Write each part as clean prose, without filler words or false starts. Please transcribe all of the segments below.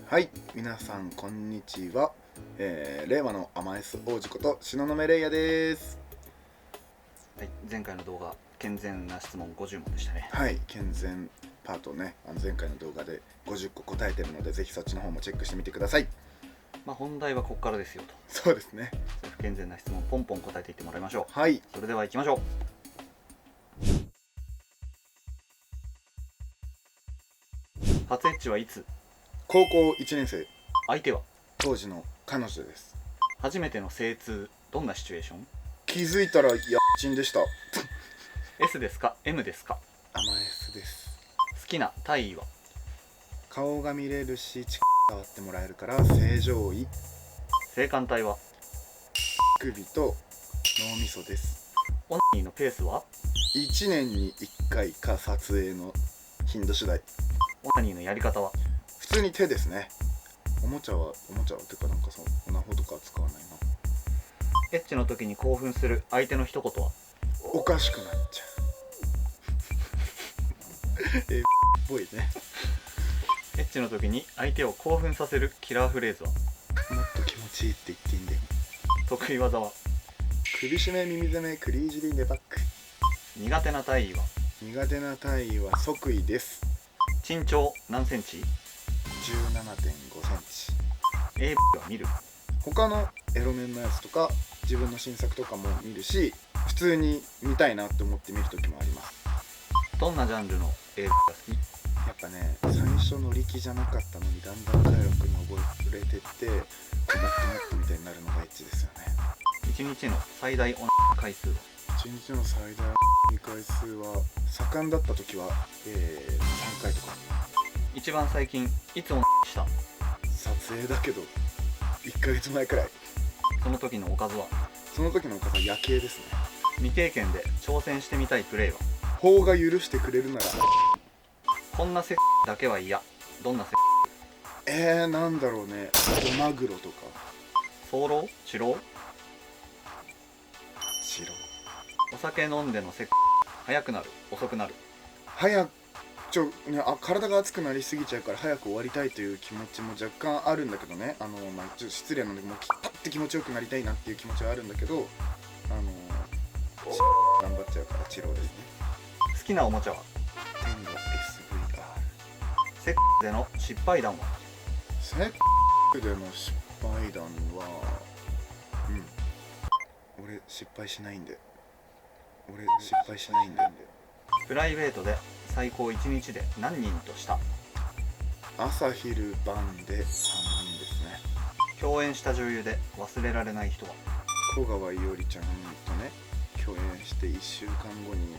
はい、皆さんこんにちは。令和の甘 S 王子こと東雲レイヤです。はい、前回の動画健全な質問50問でしたね。はい、健全パートね、前回の動画で50個答えてるので、ぜひそっちの方もチェックしてみてください。本題はここからですよと。そうですね。不健全な質問ポンポン答えていってもらいましょう。はい、それでは行きましょう。初エッチはいつ？高校1年生、相手は？当時の彼女です。初めての精通、どんなシチュエーション？気づいたらちんでした。 S ですか M ですか？甘 S です。好きな体位は？顔が見れるし、触ってもらえるから正常位。性感帯は？首と脳みそです。オナニーのペースは？1年に1回か撮影の頻度次第。オナニーのやり方は？普通に手ですね。おもちゃはてかなんかそうオナホとかは使わないな。エッチの時に興奮する相手の一言は？おかしくなっちゃうっぽいね。エッチの時に相手を興奮させるキラーフレーズは？もっと気持ちいいって言っていいんだよ。得意技は？首絞め耳攻めクリージリンレバック。苦手な体位は？苦手な体位は即位です。身長何センチ？ 17.5 センチ。 AV は見る？他のエロメンのやつとか自分の新作とかも見るし、普通に見たいなって思って見る時もあります。どんなジャンルの AV が好き？やっぱね、最初乗り気じゃなかったのにだんだん快楽に覚えれてってもっともっとみたいになるのがエッチですよね。1日の最大オナ回数は？ 1日の最大回数は盛んだった時は、3回とか。一番最近いつオナした？撮影だけど1ヶ月前くらい。その時のおかずは？その時のおかずは夜景ですね。未経験で挑戦してみたいプレイは？法が許してくれるなら。こんなセッだけは嫌。どんなセなんだろうね。おマグロとか。早漏？治療？白。お酒飲んでのセッ早くなる？遅くなる？早くね、体が熱くなりすぎちゃうから早く終わりたいという気持ちも若干あるんだけどね。ちょっと失礼なので、もうパッて気持ちよくなりたいなっていう気持ちはあるんだけど、頑張っちゃうから治療ですね。好きなおもちゃは？天が SVR。 セッでの失敗談は？セックでの失敗談は俺失敗しないんで。プライベートで最高1日で何人とした？朝昼晩で3人ですね。共演した女優で忘れられない人は？小川伊織ちゃんとね共演して1週間後に、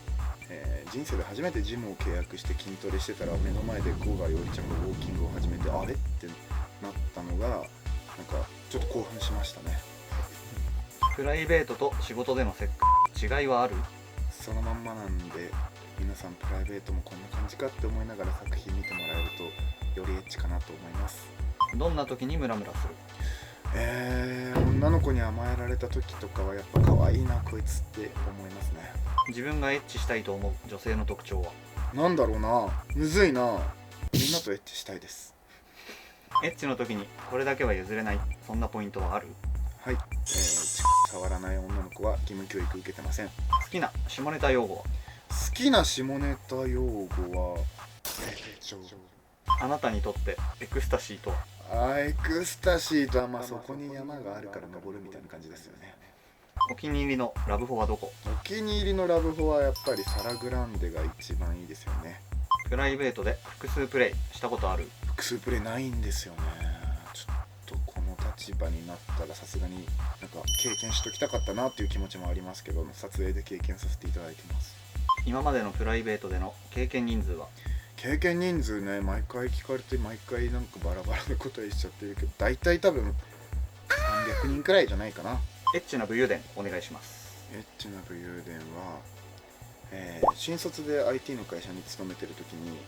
人生で初めてジムを契約して筋トレしてたら目の前で小川伊織ちゃんがウォーキングを始めて、あれってなったのがなんかちょっと興奮しましたね。プライベートと仕事でのセック違いはある？そのまんまなんで、皆さんプライベートもこんな感じかって思いながら作品見てもらえるとよりエッチかなと思います。どんな時にムラムラする？女の子に甘えられた時とかはやっぱ可愛いなこいつって思いますね。自分がエッチしたいと思う女性の特徴は？なんだろうな、むずいな。みんなとエッチしたいです。エッチの時にこれだけは譲れない、そんなポイントはある？はい、触らない女の子は義務教育受けてません。好好きな下ネタ用語は？きな下ネタ用語はあなたにとってエクスタシーとは？エクスタシーとはそこに山があるから登るみたいな感じですよね。お気に入りのラブホはどこ？お気に入りのラブホはやっぱりサラグランデが一番いいですよね。プライベートで複数プレイしたことある？複数プレイないんですよね。ちょっとこの立場になったらさすがになんか経験しときたかったなっていう気持ちもありますけど、撮影で経験させていただいてます。今までのプライベートでの経験人数は？経験人数ね、毎回聞かれて毎回なんかバラバラな答えしちゃってるけど、大体多分300人くらいじゃないかな。エッチな武勇伝お願いします。エッチな武勇伝は、新卒で IT の会社に勤めてる時に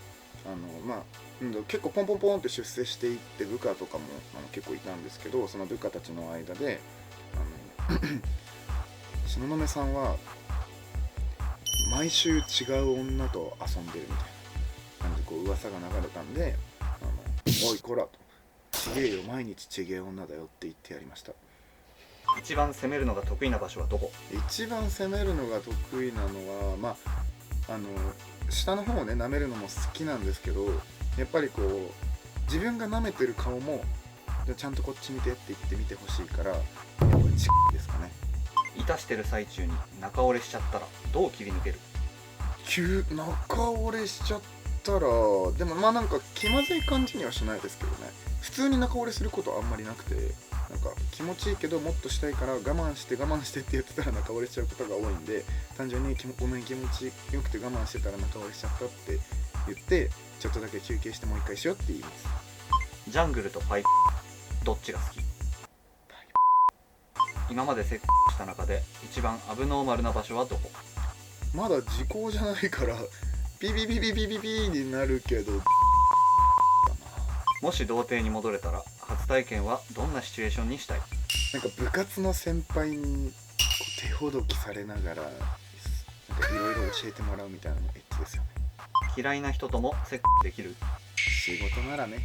結構ポンポンポンって出世していって部下とかも結構いたんですけど、その部下たちの間で東雲さんは毎週違う女と遊んでるみたいな感じで噂が流れたんで、おいこらと、ちげえよ、毎日ちげえ女だよって言ってやりました。一番攻めるのが得意な場所はどこ？一番攻めるのが得意なのは下の方をね舐めるのも好きなんですけど、やっぱりこう自分が舐めてる顔もちゃんとこっち見てって言って見てほしいから、やっぱりですかね。いたしてる最中に中折れしちゃったらどう切り抜ける？中折れしちゃったら、でもなんか気まずい感じにはしないですけどね。普通に中折れすることはあんまりなくて、なんか気持ちいいけどもっとしたいから我慢してって言ってたら中折れしちゃうことが多いんで、単純にごめん気持ちよくて我慢してたら中折れしちゃったって言ってちょっとだけ休憩してもう一回しようって言います。ジャングルとパイどっちが好き？今までセックスした中で一番アブノーマルな場所はどこ？まだ時効じゃないからビビビビビビビになるけど、もし童貞に戻れたら初体験はどんなシチュエーションにしたい？なんか部活の先輩に手ほどきされながらなんかいろいろ教えてもらうみたいなのもエッチですよね。嫌いな人ともセックスできる？仕事ならね。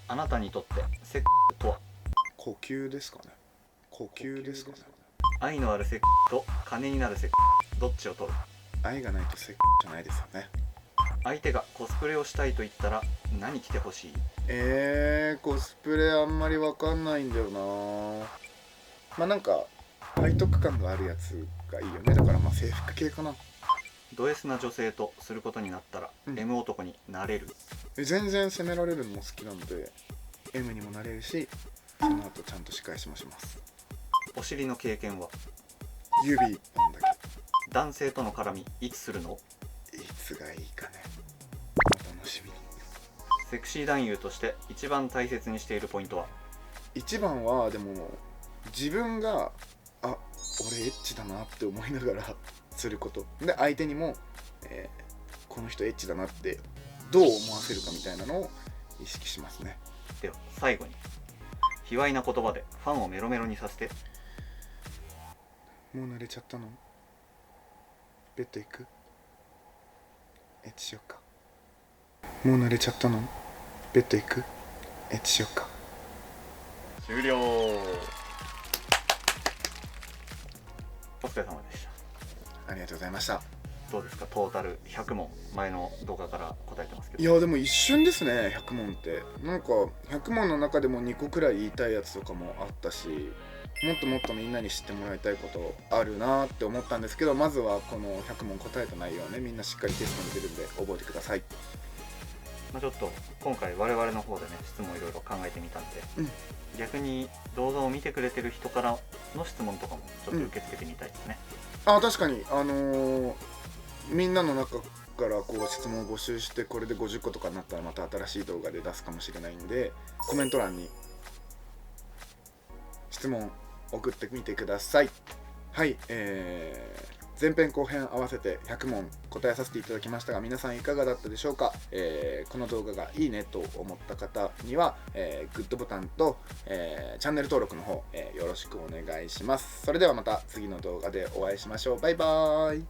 あなたにとってセックスとは？呼吸ですかね。呼吸ですかね。愛のあるセックスと金になるセックス、どっちを取る？愛がないとセックスじゃないですよね。相手がコスプレをしたいと言ったら何着てほしい？コスプレあんまりわかんないんだよな。なんか背徳感があるやつがいいよね。だから制服系かな。ド S な女性とすることになったら、M 男になれる？全然責められるのも好きなので M にもなれるし、その後ちゃんと仕返しもします。お尻の経験は？指1本だけ。男性との絡みいつするの？いつがいいかね。お楽しみに。セクシー男優として一番大切にしているポイントは？一番はでも自分が俺エッチだなって思いながらすることで、相手にも、この人エッチだなってどう思わせるかみたいなのを意識しますね。では最後に卑猥な言葉でファンをメロメロにさせて。もう慣れちゃったの？ベッド行く？エッチしよっか。もう慣れちゃったの？ベッド行く？エッチしよっか。終了。お疲れ様でした。ありがとうございました。どうですか、トータル100問前の動画から答えてますけど。いやでも一瞬ですね、100問って。なんか100問の中でも2個くらい言いたいやつとかもあったし、もっともっとみんなに知ってもらいたいことあるなって思ったんですけど、まずはこの100問答えた内容をね、みんなしっかりテストに出るんで覚えてください。ちょっと今回我々の方でね質問いろいろ考えてみたんで、逆に動画を見てくれてる人からの質問とかもちょっと受け付けてみたいですね。確かにみんなの中からこう質問を募集して、これで50個とかになったらまた新しい動画で出すかもしれないんで、コメント欄に質問送ってみてください。はい、前編後編合わせて100問答えさせていただきましたが、皆さんいかがだったでしょうか。この動画がいいねと思った方には、グッドボタンと、チャンネル登録の方、よろしくお願いします。それではまた次の動画でお会いしましょう。バイバーイ。